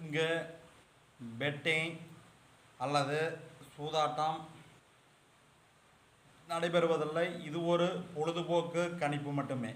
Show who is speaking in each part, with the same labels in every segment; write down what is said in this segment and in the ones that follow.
Speaker 1: இங்கே பெட்டிங் அல்லது சூதாட்டம் நடைபெறுவதில்லை. இது ஒரு பொழுதுபோக்கு கணிப்பு மட்டுமே.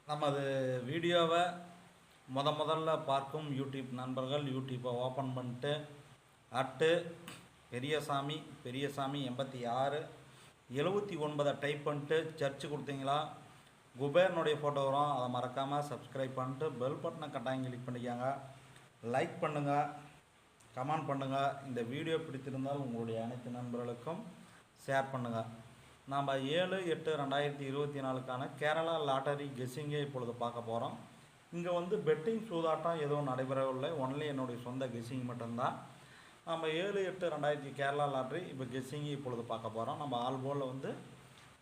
Speaker 1: நமது வீடியோவை முதல்ல பார்க்கும் யூடியூப் நண்பர்கள் யூடியூப்பை ஓப்பன் பண்ணிட்டு பெரியசாமி 86 79 டைப் பண்ணிட்டு சர்ச் கொடுத்தீங்களா குபேரனுடைய ஃபோட்டோ வரும். அதை மறக்காமல் சப்ஸ்கிரைப் பண்ணிட்டு பெல் பட்டனை கட்டாயம் கிளிக் பண்ணிக்கோங்க. லைக் பண்ணுங்கள், கமெண்ட் பண்ணுங்கள். இந்த வீடியோ பிடித்திருந்தால் உங்களுடைய அனைத்து நண்பர்களுக்கும் ஷேர் பண்ணுங்கள். நாம் 7/8/2024 கேரளா லாட்டரி கெஸ்ஸிங்கை இப்பொழுது பார்க்க போகிறோம். இங்கே பெட்டிங் சூதாட்டம் எதுவும் நடைபெறவில்லை. ஒன்லி என்னுடைய சொந்த கெஸ்ஸிங் மட்டும்தான். நம்ம 7/8/2000 கேரளா லாட்ரி இப்போ கெஸ்ஸிங்கை இப்பொழுது பார்க்க போகிறோம். நம்ம ஆல் போர்டில்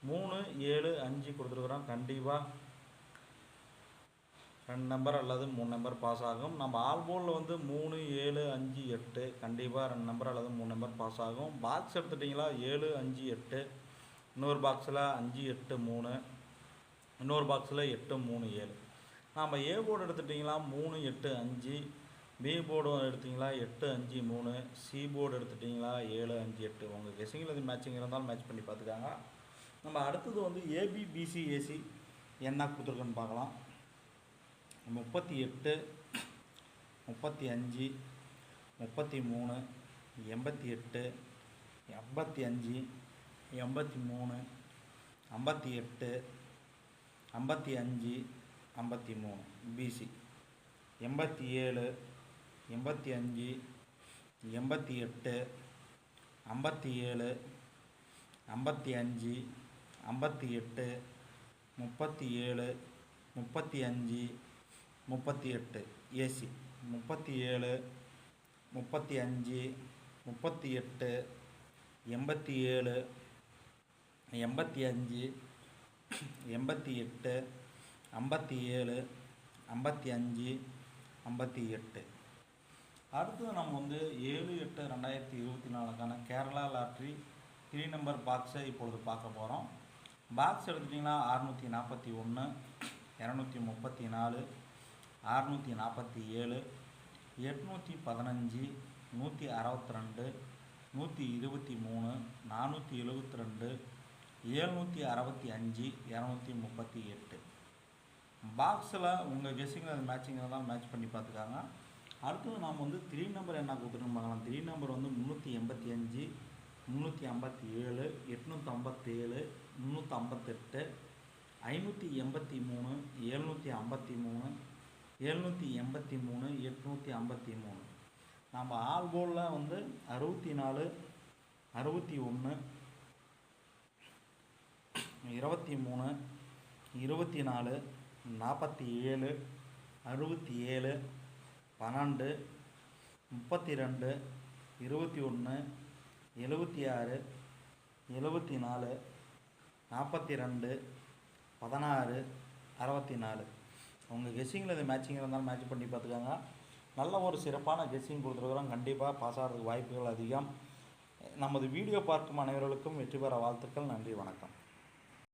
Speaker 1: 3, 7, 5 கொடுத்துருக்குறோம். கண்டிப்பாக 2 நம்பர் அல்லது 3 நம்பர் பாஸ் ஆகும். நம்ம ஆல் போர்டில் 3, 7, 5, 8 கண்டிப்பாக 2 நம்பர் அல்லது 3 நம்பர் பாஸ் ஆகும். பாக்ஸ் எடுத்துட்டிங்களா 7, 5, 8, இன்னொரு பாக்ஸில் 5, 8, 3, இன்னொரு பாக்ஸில் 8, 3, 7. நாம் ஏ போர்டு எடுத்துட்டிங்களா 3, 8, 5, பி போர்டு எடுத்திங்களா 8, 5, 3, சி போர்டு எடுத்துட்டிங்களா 7, 5, 8. உங்கள் கெஸ்ஸிங்கில் இது மேட்சிங் இருந்தாலும் மேட்ச் பண்ணி பார்த்துக்காங்க. நம்ம அடுத்தது ஏபி பிசி ஏசி என்ன கொடுத்துருக்குன்னு பார்க்கலாம். 38, 35, 33, 88, 85, 83, 58, 55, 53. பிசி 87, 85, 88, 57, 55, 58, 37, 35, 38. ஏசி 37, 35, 38, 87, 85, 88, 57, 55, 58. அடுத்தது நம்ம 7/8/2024 கேரளா லாட்ரி 3 நம்பர் பாக்ஸை இப்பொழுது பார்க்க போகிறோம். பாக்ஸ் எடுத்துட்டிங்கன்னா 641, 234, 647, 815, 162, 123, 472, 765, 238. பாக்ஸில் உங்கள் கெஸ்ஸிங்கில் அது மேட்சிங் இருந்தால் மேட்ச் பண்ணி பார்த்துக்காங்க. அடுத்தது நாம் 3 நம்பர் என்ன கொடுத்துருன்னு பார்க்கலாம். 3 நம்பர் 385, 357, 857, 358, 583, 753, 783, 853. நம்ம ஆல் போர்டில் 64, 61, 23, 24, 47, 67, 12, 32, 21, 76, 74, 42, 16, 64. உங்கள் கெஸ்ஸிங்கில் இது மேட்சிங் இருந்தாலும் மேட்ச் பண்ணி பார்த்துக்காங்க. நல்ல ஒரு சிறப்பான கெஸ்ஸிங் கொடுத்துருக்குறோம். கண்டிப்பாக பாஸ் ஆகிறதுக்கு வாய்ப்புகள் அதிகம். நமது வீடியோ பார்க்கும் அனைவர்களுக்கும் வெற்றி பெற வாழ்த்துக்கள். நன்றி, வணக்கம்.